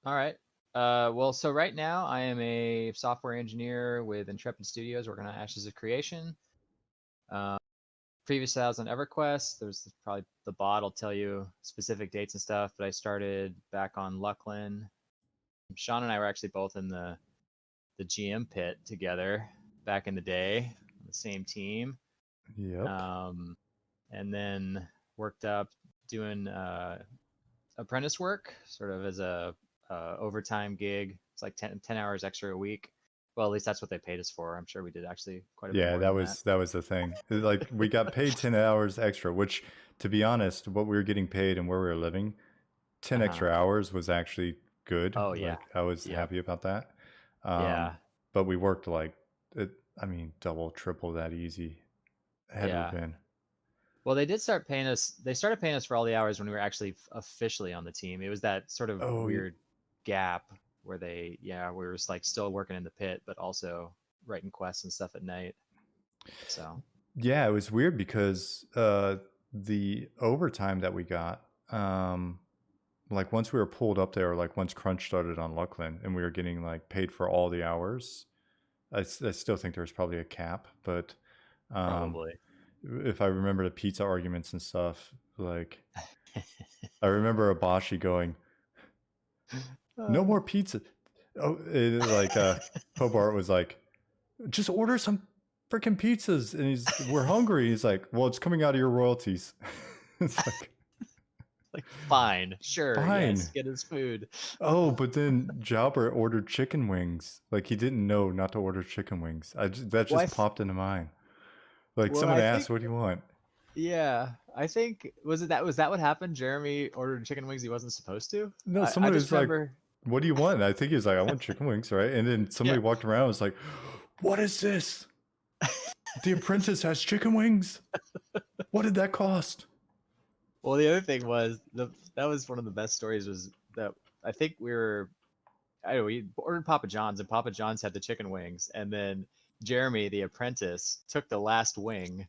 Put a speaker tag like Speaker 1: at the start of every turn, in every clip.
Speaker 1: All right. Well, so right now I am a software engineer with Intrepid Studios working on Ashes of Creation. Uh, Previously, I was on EverQuest. There's probably the bot will tell you specific dates and stuff, but I started back on Luclin. Sean and I were actually both in the GM pit together back in the day, on the same team.
Speaker 2: Yep.
Speaker 1: And then worked up doing apprentice work, sort of as a overtime gig. It's like 10 hours extra a week. Well, at least that's what they paid us for. I'm sure we did actually quite a bit
Speaker 2: Yeah,
Speaker 1: more than that.
Speaker 2: that was the thing. Like we got paid 10 hours extra, which to be honest, what we were getting paid and where we were living, 10
Speaker 1: Uh-huh.
Speaker 2: extra hours was actually good.
Speaker 1: Oh yeah.
Speaker 2: Like I was
Speaker 1: Yep.
Speaker 2: happy about that.
Speaker 1: Yeah.
Speaker 2: But we worked like it, I mean, double, triple that easy. It had to have
Speaker 1: Yeah.
Speaker 2: been.
Speaker 1: Well, they did start paying us. They started paying us for all the hours when we were actually officially on the team. It was that sort of
Speaker 2: Oh,
Speaker 1: weird gap where we were just like still working in the pit, but also writing quests and stuff at night. So,
Speaker 2: yeah, it was weird because the overtime that we got, like once we were pulled up there, like once crunch started on Luclin and we were getting like paid for all the hours, I still think there's probably a cap, but um,
Speaker 1: probably.
Speaker 2: if I remember the pizza arguments and stuff, like I remember Abashi going, "No
Speaker 1: Uh,
Speaker 2: more pizza." Oh, Hobart was like, "Just order some freaking pizzas," and we're hungry. He's like, "Well, it's coming out of your royalties." It's like,
Speaker 1: like, fine, sure, yes,
Speaker 2: fine.
Speaker 1: get his food.
Speaker 2: Oh, but then Jalbert ordered chicken wings. Like he didn't know not to order chicken wings. That
Speaker 1: Well,
Speaker 2: just popped into mind. Like
Speaker 1: well,
Speaker 2: someone
Speaker 1: I
Speaker 2: asked,
Speaker 1: think,
Speaker 2: "What do you want?"
Speaker 1: yeah, I think was that what happened? Jeremy ordered chicken wings he wasn't supposed to.
Speaker 2: No,
Speaker 1: I
Speaker 2: someone
Speaker 1: just
Speaker 2: was like,
Speaker 1: remember,
Speaker 2: "What do you want?" And I think he was like, "I want chicken wings," right? And then
Speaker 1: yeah.
Speaker 2: somebody walked around and was like, "What is this? The Apprentice has chicken wings? What did that cost?"
Speaker 1: Well, the other thing was that was one of the best stories was that I think I don't know, we ordered Papa John's and Papa John's had the chicken wings, and then Jeremy, the apprentice, took the last wing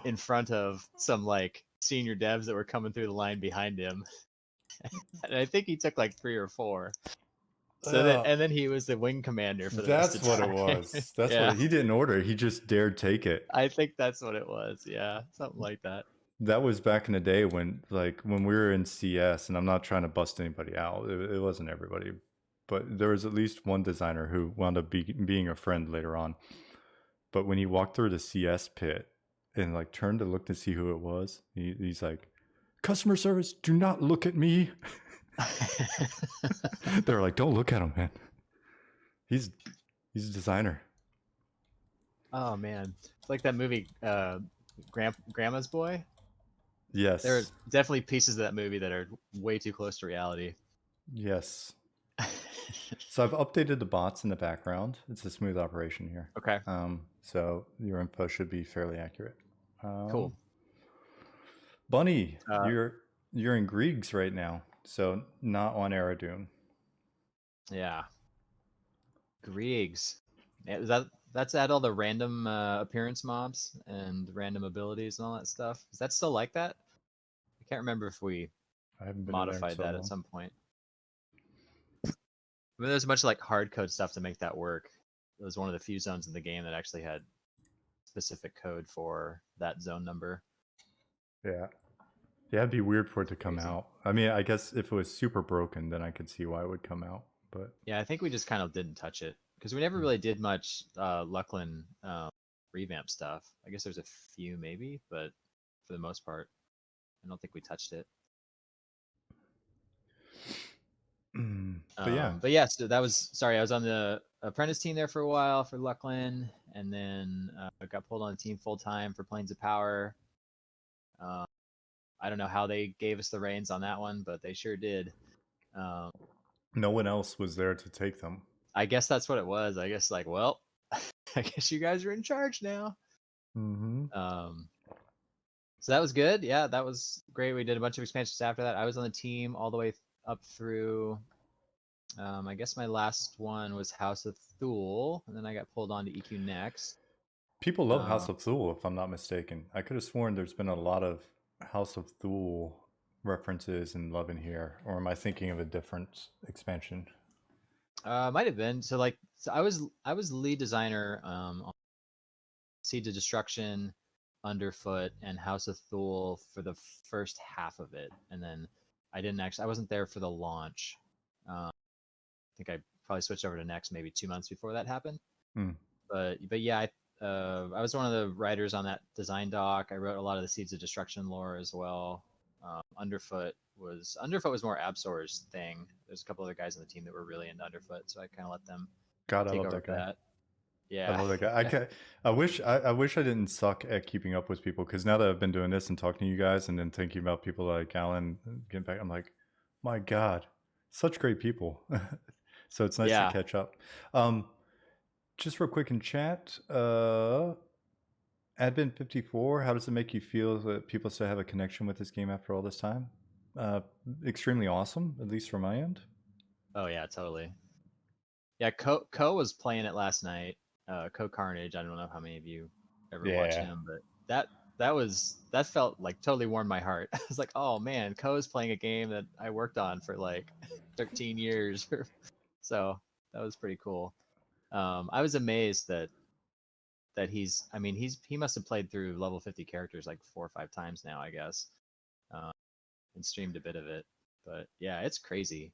Speaker 1: in front of some like senior devs that were coming through the line behind him, and I think he took like three or four. So that,
Speaker 2: Uh,
Speaker 1: and then he was the wing commander for the rest
Speaker 2: that's
Speaker 1: of
Speaker 2: what it
Speaker 1: time.
Speaker 2: was. That's what
Speaker 1: Yeah,
Speaker 2: he didn't order. He just dared take it.
Speaker 1: I think that's what it was. Yeah, something like that.
Speaker 2: That was back in the day when we were in CS, and I'm not trying to bust anybody out. It wasn't everybody, but there was at least one designer who wound up being a friend later on. But when he walked through the CS pit and like turned to look to see who it was, he's like, "Customer service, do not look at me." They're like, "Don't look at him, man. He's he's a designer."
Speaker 1: Oh man, it's like that movie, Grandma's Boy. There are
Speaker 2: Yes,
Speaker 1: definitely pieces of that movie that are way too close to reality.
Speaker 2: yes. So I've updated the bots in the background. It's a smooth operation here.
Speaker 1: Okay,
Speaker 2: So your info should be fairly accurate. Um,
Speaker 1: cool.
Speaker 2: Bunny,
Speaker 1: Uh,
Speaker 2: you're in Griegs right now, so not on Eridune.
Speaker 1: yeah, Griegs. Yeah, that's at all the random appearance mobs and random abilities and all that stuff. Is that still like that? I can't remember if we
Speaker 2: I haven't been in there in
Speaker 1: modified
Speaker 2: so
Speaker 1: that at
Speaker 2: long.
Speaker 1: some point. I mean, there's a bunch of like hard code stuff to make that work. It was one of the few zones in the game that actually had specific code for that zone number.
Speaker 2: Yeah. Yeah, it'd be weird for it to come
Speaker 1: Crazy.
Speaker 2: out. I mean, I guess if it was super broken, then I could see why it would come out. But
Speaker 1: Yeah, I think we just kind of didn't touch it because we never really did much Luclin revamp stuff. I guess there's a few maybe, but for the most part, I don't think we touched it.
Speaker 2: but yeah,
Speaker 1: But yeah, so that was sorry. I was on the apprentice team there for a while for Luclin, and then I got pulled on the team full time for Planes of Power. Um, I don't know how they gave us the reins on that one, but they sure did. Um,
Speaker 2: no one else was there to take them.
Speaker 1: I guess that's what it was. I guess like, well, I guess you guys are in charge now.
Speaker 2: Mm-hmm.
Speaker 1: Um, so that was good. Yeah, that was great. We did a bunch of expansions after that. I was on the team all the way up through. I guess my last one was House of Thule, and then I got pulled on to EQ Next.
Speaker 2: People love
Speaker 1: Uh,
Speaker 2: House of Thule, if I'm not mistaken. I could have sworn there's been a lot of House of Thule. references in Love in Here, or am I thinking of a different expansion?
Speaker 1: Might have been. So I was lead designer on Seeds of Destruction, Underfoot, and House of Thule for the first half of it, and then I wasn't there for the launch. I think I probably switched over to Next maybe 2 months before that happened.
Speaker 2: Mm.
Speaker 1: But yeah, I was one of the writers on that design doc. I wrote a lot of the Seeds of Destruction lore as well. Underfoot was more Absol's thing. There's a couple other guys on the team that were really into Underfoot, so I kind of let them
Speaker 2: God, I
Speaker 1: take
Speaker 2: love
Speaker 1: over
Speaker 2: that
Speaker 1: for
Speaker 2: guy.
Speaker 1: that.
Speaker 2: I
Speaker 1: Yeah,
Speaker 2: love that guy. I can I wish I didn't suck at keeping up with people, because now that I've been doing this and talking to you guys and then thinking about people like Alan getting back, I'm like, my God, such great people. So it's nice to
Speaker 1: yeah.
Speaker 2: catch up. Just real quick in chat, Advent54, how does it make you feel that people still have a connection with this game after all this time? Uh, Extremely awesome, at least from my end.
Speaker 1: Oh yeah, totally. Yeah, Co was playing it last night. Co Carnage. I don't know how many of you ever watch
Speaker 2: Yeah,
Speaker 1: him, but that felt like totally warmed my heart. I was like, oh man, Co is playing a game that I worked on for like 13 years. So that was pretty cool. I was amazed that I mean he must have played through level 50 characters like 4 or 5 times now, I guess, um, and streamed a bit of it. But yeah, it's crazy.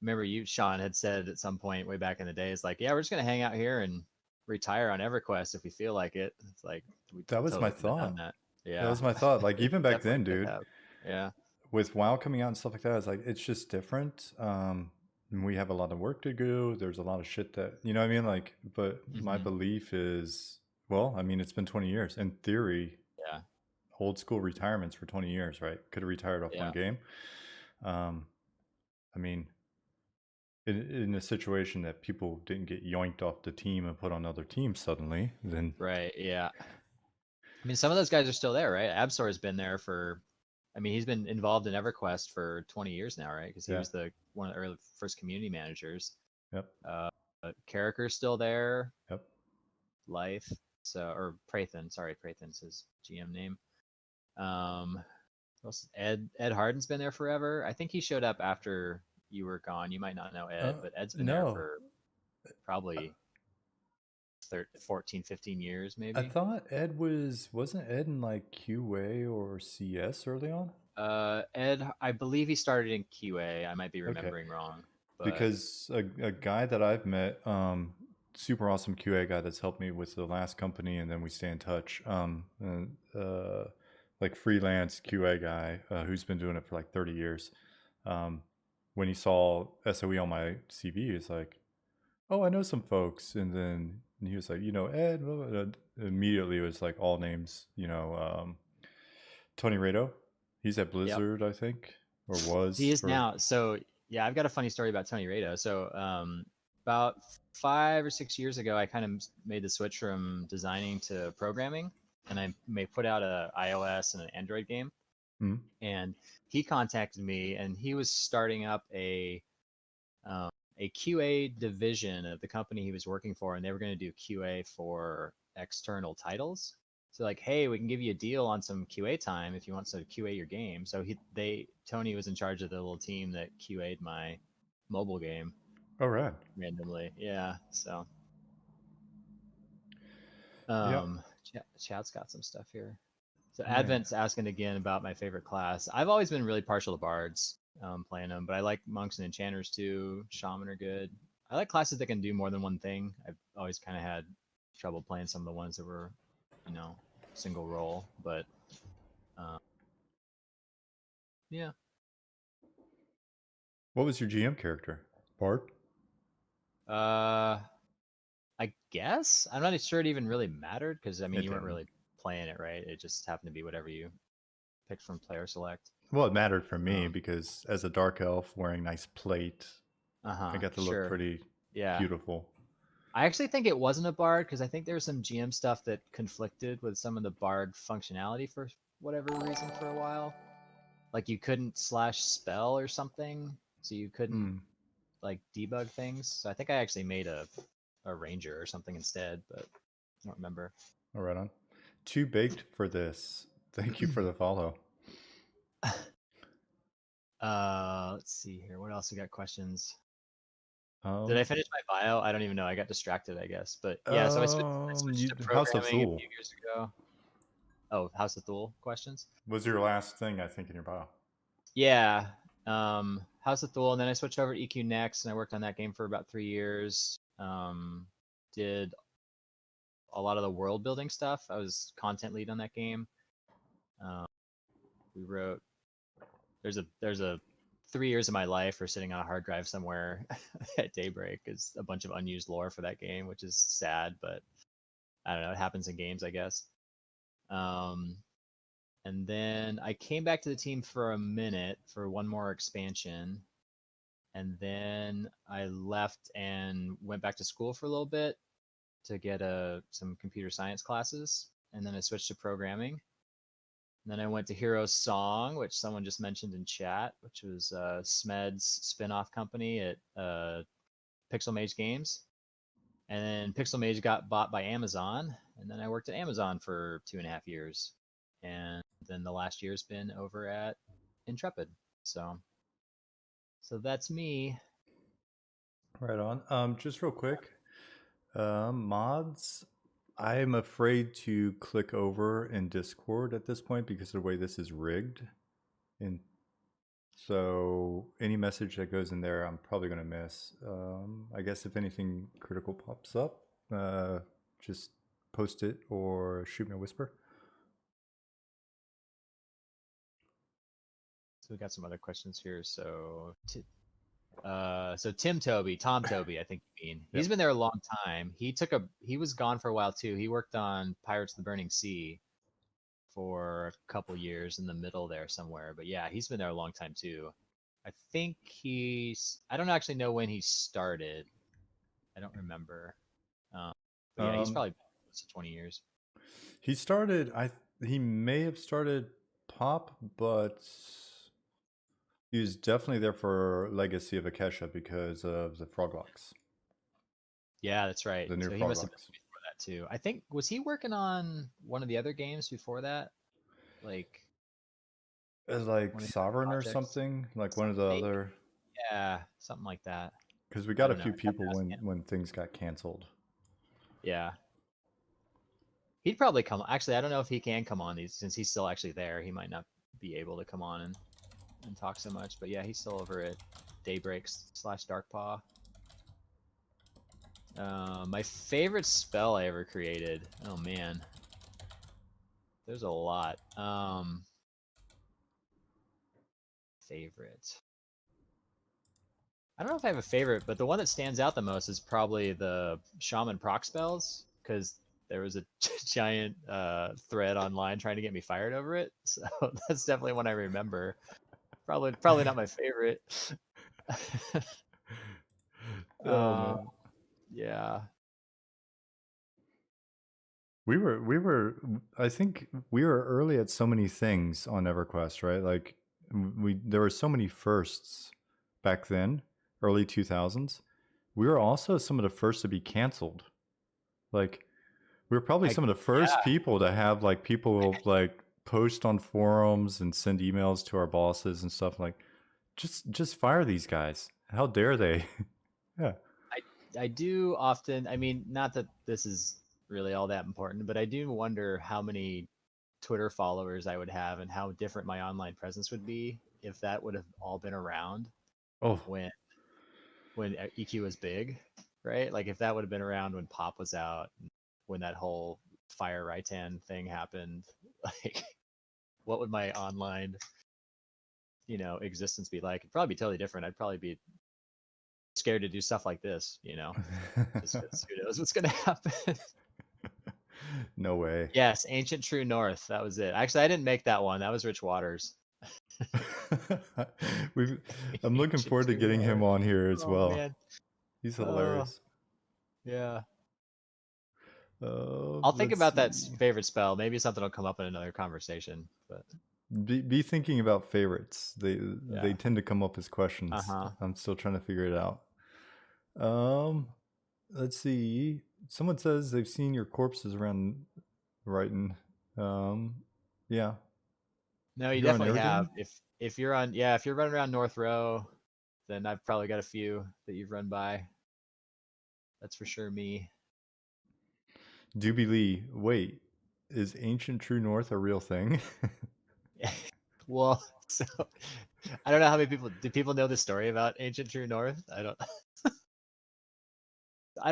Speaker 1: Remember you, Sean, had said at some point way back in the day, it's like, yeah, we're just gonna hang out here and retire on EverQuest if we feel like it. It's like we
Speaker 2: that was my
Speaker 1: totally could have done
Speaker 2: thought.
Speaker 1: that.
Speaker 2: That
Speaker 1: Yeah,
Speaker 2: was my thought. Like, even back
Speaker 1: definitely
Speaker 2: then,
Speaker 1: could
Speaker 2: dude,
Speaker 1: have. Yeah.
Speaker 2: with WoW coming out and stuff like that, it's like, it's just different. And we have a lot of work to do. There's a lot of shit that, you know what I mean? Like, but my
Speaker 1: Hmm.
Speaker 2: belief is, well, I mean, it's been 20 years. In theory,
Speaker 1: Yeah.
Speaker 2: old school retirements for 20 years, right? Could have retired off one
Speaker 1: Yeah.
Speaker 2: game. Um, I mean, in a situation that people didn't get yoinked off the team and put on other teams suddenly, then
Speaker 1: Right. Yeah. I mean, some of those guys are still there, right? Absor has been there for. I mean, he's been involved in EverQuest for 20 years now, right? Because he
Speaker 2: yeah,
Speaker 1: was the one of the early first community managers.
Speaker 2: yep,
Speaker 1: Uh, Carracker's still there.
Speaker 2: yep.
Speaker 1: Life. So or Prathan, sorry, Prathan's his GM name. Um, Ed Harden's been there forever. I think he showed up after you were gone. You might not know Ed, but Ed's been there
Speaker 2: No,
Speaker 1: for probably 14, 15 years,
Speaker 2: I
Speaker 1: maybe.
Speaker 2: thought wasn't Ed in like QA or CS early on?
Speaker 1: Ed, I believe he started in QA. I might be
Speaker 2: Okay,
Speaker 1: remembering wrong, but
Speaker 2: because a guy that I've met, super awesome QA guy that's helped me with the last company, and then we stay in touch. And, like freelance QA guy who's been doing it for like 30 years. Um, when he saw SOE on my CV, he's like, "Oh, I know some folks," and then he was like, "You know, Ed." Blah, blah, blah. Immediately, it was like all names. You know, Tony Rado. He's at
Speaker 1: yep,
Speaker 2: Blizzard, I think, or
Speaker 1: he
Speaker 2: was
Speaker 1: is
Speaker 2: for.
Speaker 1: now. So yeah, I've got a funny story about Tony Rado. So about 5 or 6 years ago, I kind of made the switch from designing to programming, and I may put out a iOS and an Android game.
Speaker 2: Hmm?
Speaker 1: And he contacted me, and he was starting up um, a QA division of the company he was working for, and they were going to do QA for external titles. So like, hey, we can give you a deal on some QA time if you want to QA your game. So Tony was in charge of the little team that QA'd my mobile game
Speaker 2: Oh, right.
Speaker 1: randomly. Yeah. So
Speaker 2: Yep.
Speaker 1: chat's got some stuff here. So
Speaker 2: Yeah.
Speaker 1: Advent's asking again about my favorite class. I've always been really partial to bards, playing them, but I like monks and enchanters too. Shaman are good. I like classes that can do more than one thing. I've always kind of had trouble playing some of the ones that were, you know, single role. But um, yeah,
Speaker 2: What was your GM character? Bart?
Speaker 1: uh, I guess I'm not sure it even really mattered because I mean
Speaker 2: It
Speaker 1: you weren't
Speaker 2: didn't.
Speaker 1: really playing it, right? It just happened to be whatever you picked from player select.
Speaker 2: Well, it mattered for me
Speaker 1: Um,
Speaker 2: because as a dark elf wearing nice plate, I got to look
Speaker 1: sure,
Speaker 2: pretty
Speaker 1: yeah.
Speaker 2: beautiful.
Speaker 1: I actually think it wasn't a bard because I think there was some GM stuff that conflicted with some of the bard functionality for whatever reason for a while. Like you couldn't slash spell or something, so you couldn't
Speaker 2: Hmm.
Speaker 1: like debug things. So I think I actually made a ranger or something instead, but I don't remember.
Speaker 2: All right on. Too baked for this. Thank you for the follow.
Speaker 1: Let's see here. What else? We got questions. Did I
Speaker 2: Um,
Speaker 1: finish my bio? I don't even know. I got distracted, I guess. But yeah, so I switched to
Speaker 2: House of
Speaker 1: programming a
Speaker 2: Thule
Speaker 1: few years ago. Oh, House of Thule questions.
Speaker 2: was your last thing, I think, in your bio.
Speaker 1: Yeah, House of Thule, and then I switched over to EQ Next, and I worked on that game for about 3 years. Did a lot of the world building stuff. I was content lead on that game. Um, we wrote. There's a 3 years of my life are sitting on a hard drive somewhere at daybreak. Is a bunch of unused lore for that game, which is sad, but I don't know. It happens in games, I guess. Um, and then I came back to the team for a minute for one more expansion, and then I left and went back to school for a little bit to get some computer science classes, and then I switched to programming. And then I went to Hero's Song, which someone just mentioned in chat, which was Smed's spin-off company at Pixel Mage Games. And then Pixel Mage got bought by Amazon, and then I worked at Amazon for 2.5 years. And then the last year's been over at Intrepid. So that's me.
Speaker 2: Right on. Just real quick, mods. I'm afraid to click over in Discord at this point because of the way this is rigged. And so any message that goes in there, I'm probably going to miss. I guess if anything critical pops up, just post it or shoot me a whisper.
Speaker 1: So we got some other questions here. So Tom Toby, I think you mean. He's
Speaker 2: Yep.
Speaker 1: been there a long time. He was gone for a while too. He worked on Pirates of the Burning Sea for a couple years in the middle there somewhere. But yeah, he's been there a long time too. I don't actually know when he started. I don't remember. Um, but yeah, he's
Speaker 2: Um,
Speaker 1: probably close to 20 years.
Speaker 2: he started. He may have started Pop, but he was definitely there for Legacy of Ykesha because of the Froglocks,
Speaker 1: Yeah, that's right.
Speaker 2: the new
Speaker 1: So he must have been
Speaker 2: Froglocks.
Speaker 1: before that too. I think was he working on one of the other games before that? Like
Speaker 2: It's like
Speaker 1: one of the other
Speaker 2: Sovereign or
Speaker 1: projects?
Speaker 2: something, like one of the
Speaker 1: Maybe.
Speaker 2: other.
Speaker 1: Yeah, something like that.
Speaker 2: Because we
Speaker 1: I
Speaker 2: got a
Speaker 1: don't know.
Speaker 2: few
Speaker 1: I'd have to
Speaker 2: people
Speaker 1: ask
Speaker 2: when
Speaker 1: him.
Speaker 2: things got canceled.
Speaker 1: Yeah. He'd probably come. Actually, I don't know if he can come on these since he's still actually there. He might not be able to come on and talk so much. But yeah, he's still over at Daybreaks / Darkpaw. My favorite spell I ever created. Oh man, there's a lot. Favorite. I don't know if I have a favorite, but the one that stands out the most is probably the Shaman proc spells because there was a giant thread online trying to get me fired over it. So that's definitely one I remember. Probably not my favorite.
Speaker 2: Oh
Speaker 1: uh,
Speaker 2: man,
Speaker 1: yeah.
Speaker 2: we were. I think we were early at so many things on EverQuest, right? Like there were so many firsts back then, early 2000s. We were also some of the first to be canceled. Like we were probably
Speaker 1: I
Speaker 2: some of the first
Speaker 1: yeah.
Speaker 2: people to have like people like post on forums and send emails to our bosses and stuff like just fire these guys. How dare they? Yeah.
Speaker 1: I do often. I mean, not that this is really all that important, but I do wonder how many Twitter followers I would have and how different my online presence would be if that would have all been around
Speaker 2: Oh,
Speaker 1: when EQ was big, right? Like if that would have been around when Pop was out, when that whole Fire Raitan thing happened, like what would my online, existence be like? It'd probably be totally different. I'd probably be scared to do stuff like this, just because who knows what's gonna happen.
Speaker 2: no way.
Speaker 1: Yes, Ancient True North. That was it. Actually, I didn't make that one. That was Rich Waters.
Speaker 2: We've, I'm looking
Speaker 1: Ancient
Speaker 2: forward to
Speaker 1: True
Speaker 2: getting him
Speaker 1: North.
Speaker 2: on here as
Speaker 1: Oh
Speaker 2: well.
Speaker 1: man.
Speaker 2: He's
Speaker 1: Oh
Speaker 2: hilarious.
Speaker 1: yeah. I'll think
Speaker 2: Let's
Speaker 1: about that
Speaker 2: see.
Speaker 1: favorite spell. Maybe something will come up in another conversation. But
Speaker 2: Be thinking about favorites. They
Speaker 1: yeah.
Speaker 2: tend to come up as
Speaker 1: Uh
Speaker 2: questions.
Speaker 1: huh.
Speaker 2: I'm still trying to figure it out. Um, let's see. Someone says they've seen your corpses around Brighton. Yeah.
Speaker 1: No, you
Speaker 2: You're on
Speaker 1: definitely
Speaker 2: your
Speaker 1: have.
Speaker 2: game?
Speaker 1: If you're on, yeah, if you're running around North Row, then I've probably got a few that you've run by. That's for sure me.
Speaker 2: Doobie Lee, wait, is Ancient True North a real thing?
Speaker 1: Well, so I don't know how many people do people know the story about Ancient True North? I don't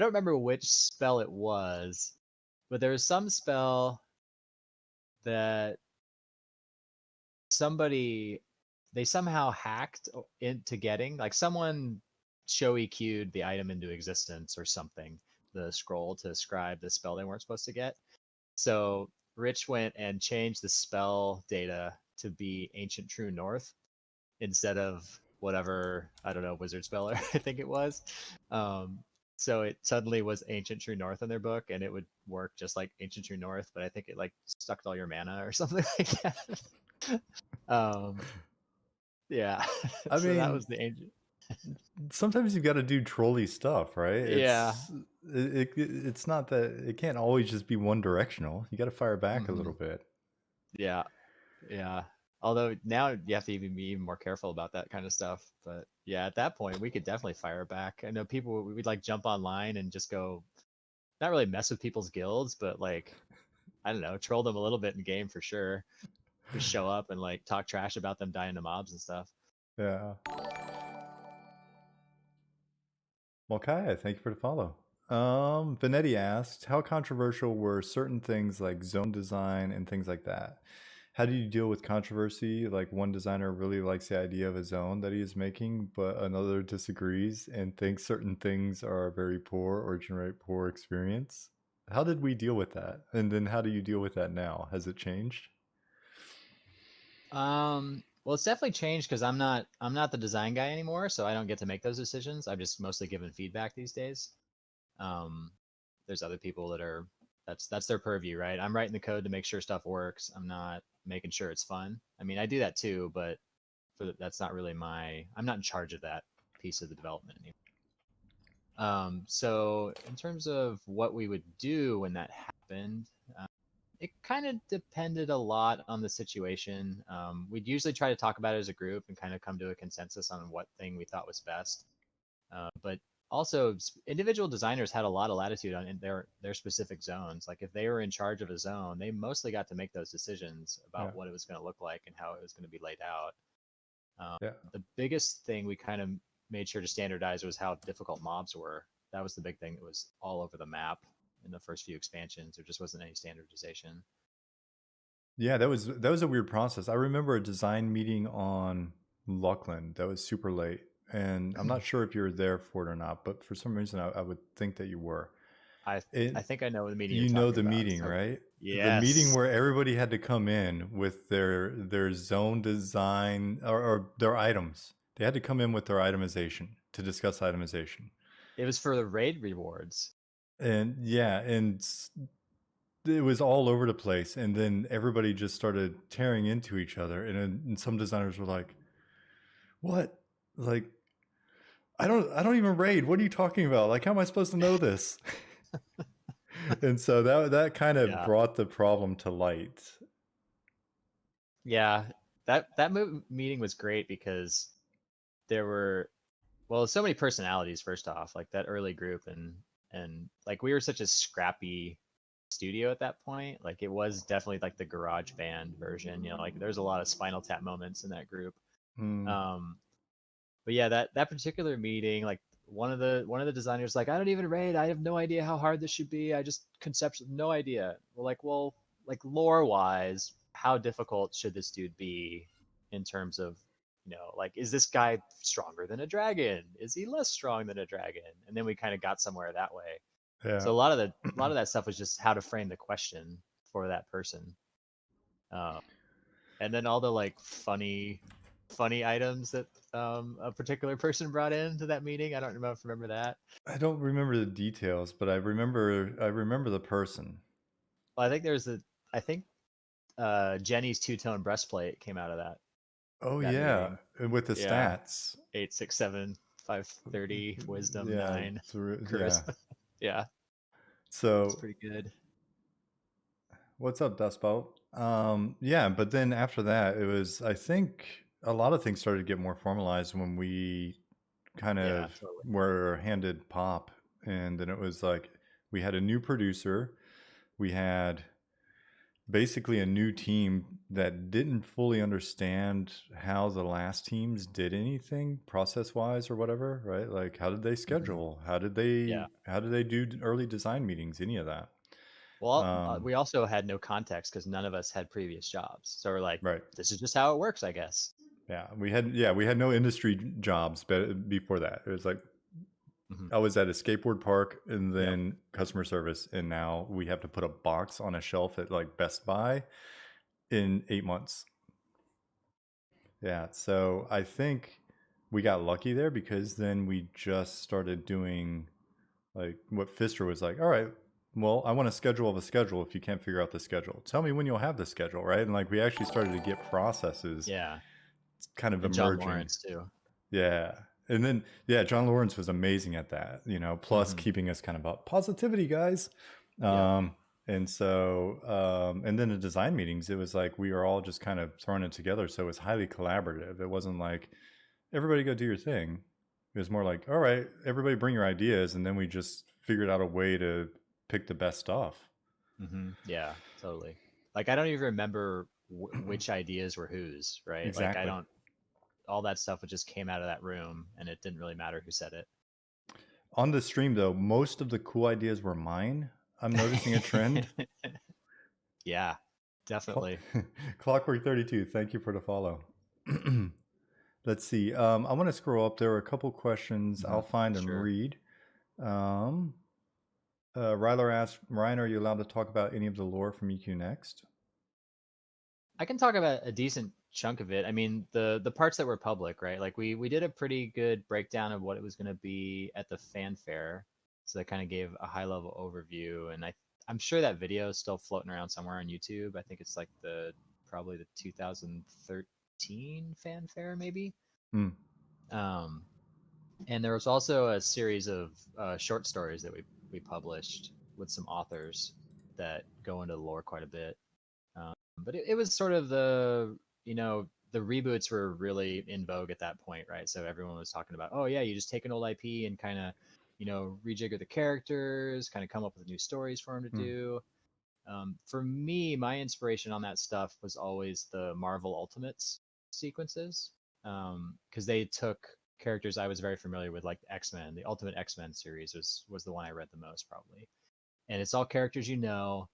Speaker 1: remember which spell it was, but there was some spell that somebody they somehow hacked into getting, like someone show EQ'd the item into existence or something, the scroll to scribe the spell they weren't supposed to get. So Rich went and changed the spell data to be Ancient True North instead of whatever, I don't know, wizard speller I think it was. Um, so it suddenly was Ancient True North in their book, and it would work just like Ancient True North, but I think it like sucked all your mana or something like that. um, yeah.
Speaker 2: I
Speaker 1: So that
Speaker 2: mean,
Speaker 1: was the ancient.
Speaker 2: sometimes you got to do trolly stuff, right?
Speaker 1: Yeah.
Speaker 2: It's not that it can't always just be one directional. You got to fire back a
Speaker 1: Hmm.
Speaker 2: little bit.
Speaker 1: Yeah. Yeah. Although now you have to even be even more careful about that kind of stuff. But yeah, at that point we could definitely fire back. I know people we'd like jump online and just go, not really mess with people's guilds, but like, I don't know, troll them a little bit in game for sure. Just show up and like talk trash about them dying to mobs and stuff.
Speaker 2: Yeah. Well, Kaya, thank you for the follow. Vanetti asked, how controversial were certain things like zone design and things like that? How do you deal with controversy? Like one designer really likes the idea of a zone that he is making, but another disagrees and thinks certain things are very poor or generate poor experience. How did we deal with that? And then how do you deal with that now? Has it changed?
Speaker 1: Well, it's definitely changed because I'm not the design guy anymore, so I don't get to make those decisions. I'm just mostly given feedback these days. Um, there's other people that are that's their purview, right? I'm writing the code to make sure stuff works. I'm not making sure it's fun. I mean, I do that too, but that's not really my. I'm not in charge of that piece of the development anymore. So in terms of what we would do when that happened, uh, it kind of depended a lot on the situation. We'd usually try to talk about it as a group and kind of come to a consensus on what thing we thought was best. But also, individual designers had a lot of latitude on in their specific zones. Like if they were in charge of a zone, they mostly got to make those decisions
Speaker 2: Yeah.
Speaker 1: about what it was going to look like and how it was going to be laid out.
Speaker 2: Yeah.
Speaker 1: The biggest thing we kind of made sure to standardize was how difficult mobs were. That was the big thing that was all over the map in the first few expansions. There just wasn't any standardization.
Speaker 2: Yeah, that was a weird process. I remember a design meeting on Luclin that was super late, and I'm not sure if you were there for it or not, but for some reason I would think that you were.
Speaker 1: I
Speaker 2: It,
Speaker 1: I think I know the meeting you're
Speaker 2: you know
Speaker 1: talking
Speaker 2: the
Speaker 1: about.
Speaker 2: meeting,
Speaker 1: So
Speaker 2: right? The meeting
Speaker 1: yes,
Speaker 2: where everybody had to come in with their zone design or their items. They had to come in with their itemization to discuss itemization.
Speaker 1: it was for the raid rewards.
Speaker 2: And yeah, and it was all over the place, and then everybody just started tearing into each other, and some designers were like, what, like, I don't even raid, what are you talking about, like, how am I supposed to know this? And so that kind of
Speaker 1: Yeah,
Speaker 2: brought the problem to light.
Speaker 1: yeah. That meeting was great because there were, well, so many personalities. First off, like that early group, and like we were such a scrappy studio at that point. Like it was definitely like the garage band version. Like there's a lot of Spinal Tap moments in that group.
Speaker 2: Hmm.
Speaker 1: Um, but yeah, that particular meeting, like one of the designers, like, I don't even raid. I have no idea how hard this should be. I just conceptually no idea. We're like, well, like lore wise, how difficult should this dude be in terms of, like, is this guy stronger than a dragon? Is he less strong than a dragon? And then we kind of got somewhere that way.
Speaker 2: Yeah.
Speaker 1: So a lot of that stuff was just how to frame the question for that person. Um, and then all the like funny items that a particular person brought into that meeting. I don't remember that.
Speaker 2: I don't remember the details, but I remember the person.
Speaker 1: Well, I think Jenny's two-tone breastplate came out of
Speaker 2: Oh
Speaker 1: that
Speaker 2: yeah,
Speaker 1: meeting.
Speaker 2: and with the
Speaker 1: Yeah,
Speaker 2: stats.
Speaker 1: 8, 6, 7, 530, wisdom
Speaker 2: Yeah,
Speaker 1: 9,
Speaker 2: yeah.
Speaker 1: charisma. Yeah, it's
Speaker 2: So
Speaker 1: pretty good.
Speaker 2: what's up, Dustbolt? Yeah, but then after that, it was, I think a lot of things started to get more formalized when we kind
Speaker 1: Yeah,
Speaker 2: of
Speaker 1: totally.
Speaker 2: were handed pop. And then it was like we had a new producer, we had basically a new team that didn't fully understand how the last teams did anything process wise or whatever, right? Like how did they
Speaker 1: Hmm.
Speaker 2: schedule? How did
Speaker 1: Yeah.
Speaker 2: they do early design meetings? Any of that?
Speaker 1: Well,
Speaker 2: Um,
Speaker 1: we also had no context because none of us had previous jobs. So we're like,
Speaker 2: right.
Speaker 1: this is just how it works, I guess.
Speaker 2: Yeah, we had no industry jobs before that. It was like
Speaker 1: Hmm.
Speaker 2: I was at a skateboard park and
Speaker 1: Yep.
Speaker 2: then customer service, and now we have to put a box on a shelf at like Best Buy in 8 months. Yeah, so I think we got lucky there because then we just started doing like what Fister was like, all right, well, I want a schedule of a schedule if you can't figure out the schedule. Tell me when you'll have the schedule, right? And like we actually started to get processes
Speaker 1: Yeah.
Speaker 2: kind of
Speaker 1: And John
Speaker 2: emerging.
Speaker 1: Lawrence too.
Speaker 2: Yeah. And then yeah, John Lawrence was amazing at that, plus
Speaker 1: Hmm.
Speaker 2: keeping us kind of about positivity, guys.
Speaker 1: Yep.
Speaker 2: Um, and so and then the design meetings, it was like we were all just kind of throwing it together. So it was highly collaborative. It wasn't like everybody go do your thing. It was more like, all right, everybody bring your ideas, and then we just figured out a way to pick the best stuff.
Speaker 1: Yeah, totally. Like I don't even remember which ideas were whose, right? Like I
Speaker 2: Exactly.
Speaker 1: don't, all that stuff just came out of that room and it didn't really matter who said
Speaker 2: On the stream though, most of the cool ideas were mine. I'm noticing a trend.
Speaker 1: it. Yeah, definitely.
Speaker 2: Clockwork 32, thank you for the follow. Let's see. I want to scroll up. There were a couple questions.
Speaker 1: Hmm.
Speaker 2: I'll find and
Speaker 1: Sure.
Speaker 2: read. Um, Ryler asked, Ryan, are you allowed to talk about any of the lore from EQ Next?
Speaker 1: I can talk about a decent chunk of it. I mean, the parts that were public, right? Like we did a pretty good breakdown of what it was going to be at the fanfare, so that kind of gave a high level overview. And I'm sure that video is still floating around somewhere on YouTube. I think it's like probably the 2013 fanfare, maybe.
Speaker 2: Hmm.
Speaker 1: Um, and there was also a series of short stories that we published with some authors that go into the lore quite a bit. But it was sort of the reboots were really in vogue at that point, right? So everyone was talking about, oh yeah, you just take an old IP and kind of rejigger the characters, kind of come up with new stories for them to
Speaker 2: Hmm.
Speaker 1: do. For me, my inspiration on that stuff was always the Marvel Ultimates sequences, because they took characters I was very familiar with, like X-Men. The Ultimate X-Men series was the one I read the most, probably. And it's all characters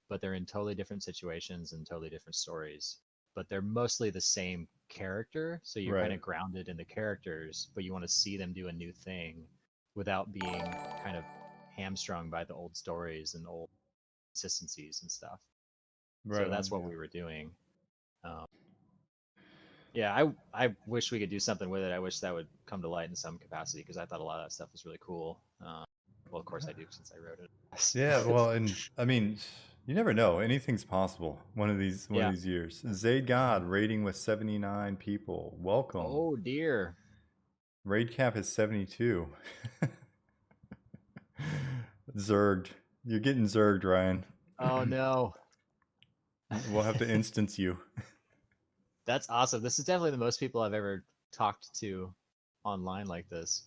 Speaker 1: but they're in totally different situations and totally different stories. But they're mostly the same character, so you're kind
Speaker 2: Right.
Speaker 1: of grounded in the characters, but you want to see them do a new thing without being kind of hamstrung by the old stories and old consistencies and stuff.
Speaker 2: Right
Speaker 1: So
Speaker 2: on.
Speaker 1: that's what
Speaker 2: Yeah.
Speaker 1: we were doing. Um, yeah, I wish we could do something with it. I wish that would come to light in some capacity because I thought a lot of that stuff was really cool. Well, of course I do since I wrote
Speaker 2: Yeah.
Speaker 1: it.
Speaker 2: Well, and I mean, you never know. Anything's possible. One of
Speaker 1: Yeah.
Speaker 2: these years. Zayd God rating with 79 people. Welcome.
Speaker 1: Oh dear.
Speaker 2: Raid cap is 72. Zerged. You're getting zerged, Ryan.
Speaker 1: Oh no.
Speaker 2: We'll have to instance you.
Speaker 1: That's awesome. This is definitely the most people I've ever talked to online like this.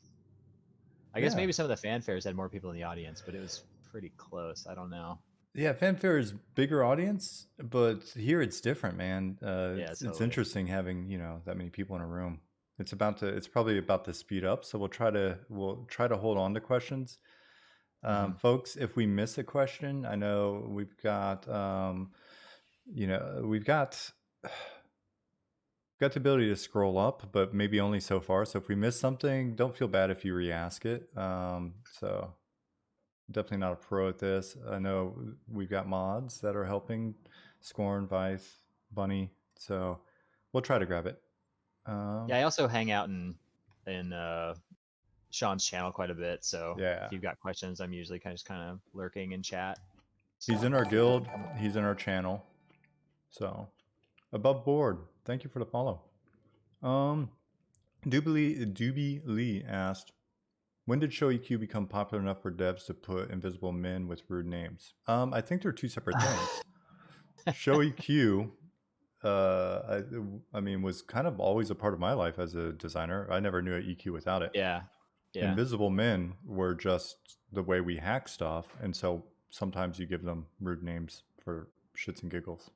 Speaker 1: I guess
Speaker 2: Yeah.
Speaker 1: maybe some of the fanfares had more people in the audience, but it was pretty close. I don't know.
Speaker 2: Yeah, fanfare is bigger audience, but here it's different, man.
Speaker 1: Yeah,
Speaker 2: It's
Speaker 1: totally.
Speaker 2: interesting having that many people in a room. It's probably about to speed up, so we'll try to hold on to questions,
Speaker 1: Hmm.
Speaker 2: folks. If we miss a question, I know we've got the ability to scroll up, but maybe only so far. So if we miss something, don't feel bad if you re-ask it. So definitely not a pro at this. I know we've got mods that are helping, Scorn, Vice, Bunny. So we'll try to grab it.
Speaker 1: Yeah, I also hang out in Sean's channel quite a bit. So
Speaker 2: Yeah,
Speaker 1: if you've got questions, I'm usually kind of lurking in chat.
Speaker 2: he's
Speaker 1: So
Speaker 2: in our
Speaker 1: feel free to
Speaker 2: guild.
Speaker 1: come up.
Speaker 2: He's in our channel. So above board. Thank you for the follow. Um, Doobie Lee asked, when did Show EQ become popular enough for devs to put invisible men with rude names? I think they're two separate things. Show EQ I mean, was kind of always a part of my life as a designer. I never knew an EQ without it.
Speaker 1: Yeah. Yeah.
Speaker 2: Invisible men were just the way we hack stuff, and so sometimes you give them rude names for shits and giggles.